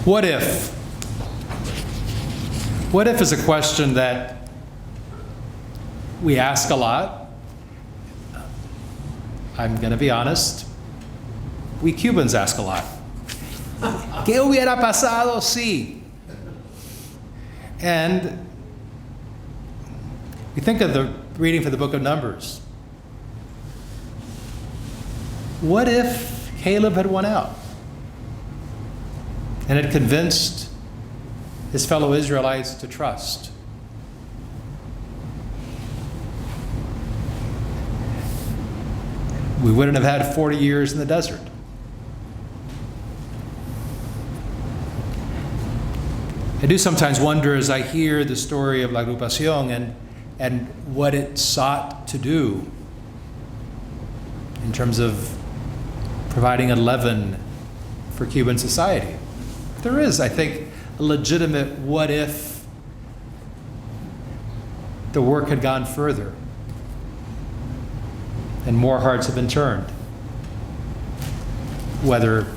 What if? What if is a question that we ask a lot. I'm going to be honest. We Cubans ask a lot. ¿Qué hubiera pasado si? And we think of the reading for the book of Numbers. What if Caleb had won out and had convinced his fellow Israelites to trust? We wouldn't have had 40 years in the desert. I do sometimes wonder as I hear the story of La Agrupación and what it sought to do in terms of providing a leaven for Cuban society. There is, I think, a legitimate what if the work had gone further and more hearts have been turned, whether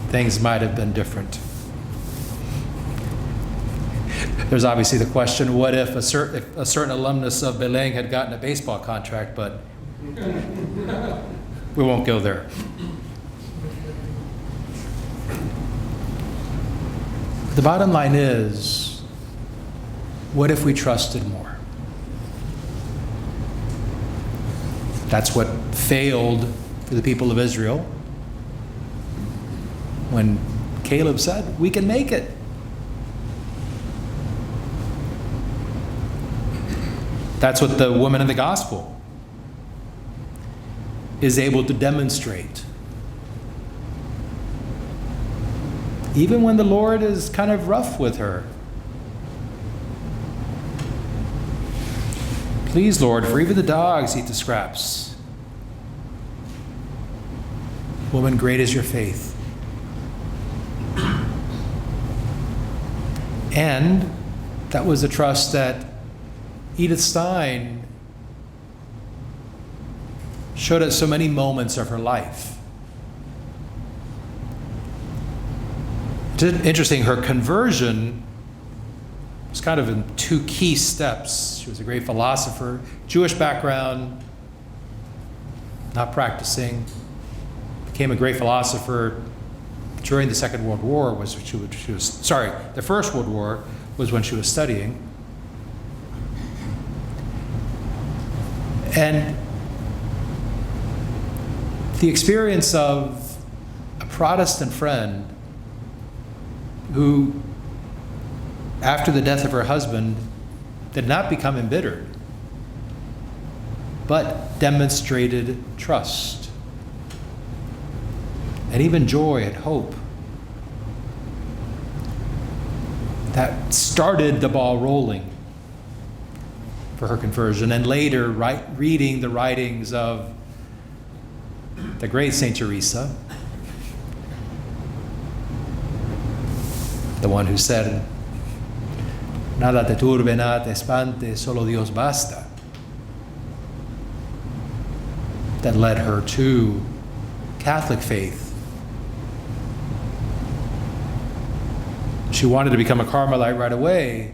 things might have been different. There's obviously the question, what if a certain alumnus of Belém had gotten a baseball contract, but we won't go there. The bottom line is, what if we trusted more? That's what failed for the people of Israel when Caleb said, we can make it. That's what the woman in the gospel is able to demonstrate. Even when the Lord is kind of rough with her. Please, Lord, for even the dogs eat the scraps. Woman, great is your faith. And that was a trust that Edith Stein showed us so many moments of her life. It's interesting, her conversion was kind of in two key steps. She was a great philosopher, Jewish background, not practicing, became a great philosopher during the Second World War. The First World War was when she was studying. And the experience of a Protestant friend who, after the death of her husband, did not become embittered, but demonstrated trust and even joy and hope. That started the ball rolling for her conversion, and later reading the writings of the great Saint Teresa, the one who said, "Nada te turbe, nada te espante, solo Dios basta," that led her to Catholic faith. She wanted to become a Carmelite right away,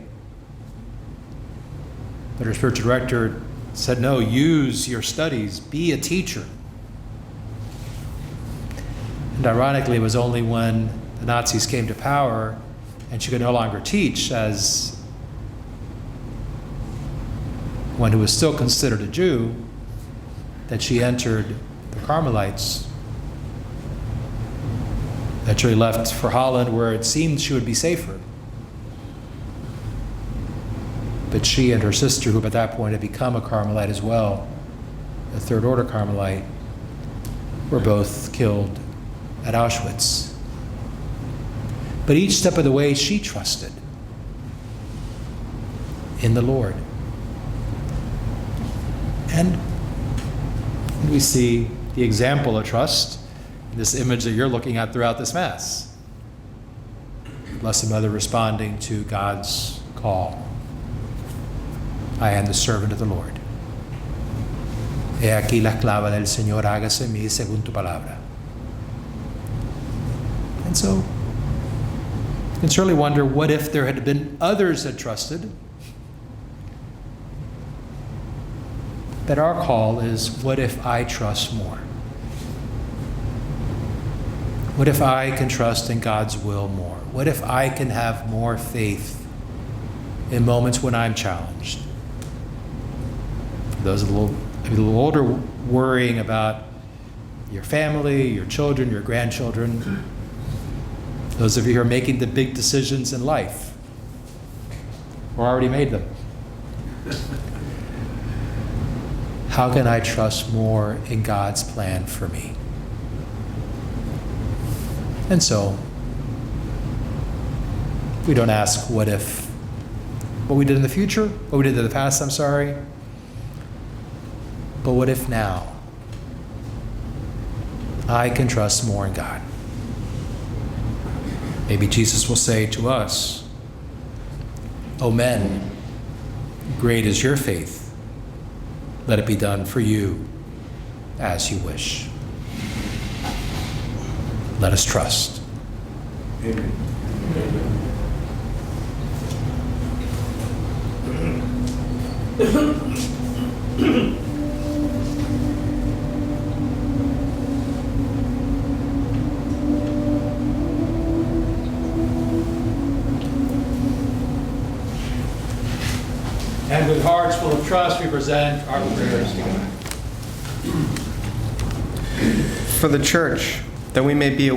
but her spiritual director said, no, use your studies, be a teacher. And ironically, it was only when the Nazis came to power and she could no longer teach as one who was still considered a Jew that she entered the Carmelites. Eventually left for Holland, where it seemed she would be safer. But she and her sister, who at that point had become a Carmelite as well, a third order Carmelite, were both killed at Auschwitz. But each step of the way, she trusted in the Lord. And we see the example of trust in this image that you're looking at throughout this Mass. Blessed Mother responding to God's call. I am the servant of the Lord. He aquí la esclava del Señor, hágase en mí según tu palabra. And so, can certainly wonder, what if there had been others that trusted? But our call is, what if I trust more? What if I can trust in God's will more? What if I can have more faith in moments when I'm challenged? For those maybe a little older, worrying about your family, your children, your grandchildren. Those of you who are making the big decisions in life, or already made them. How can I trust more in God's plan for me? And so, we don't ask what we did in the future, what we did in the past, but what if now I can trust more in God? Maybe Jesus will say to us, "O men, great is your faith. Let it be done for you as you wish." Let us trust. Amen. And with hearts full of trust, we present our prayers to God. For the church, that we may be a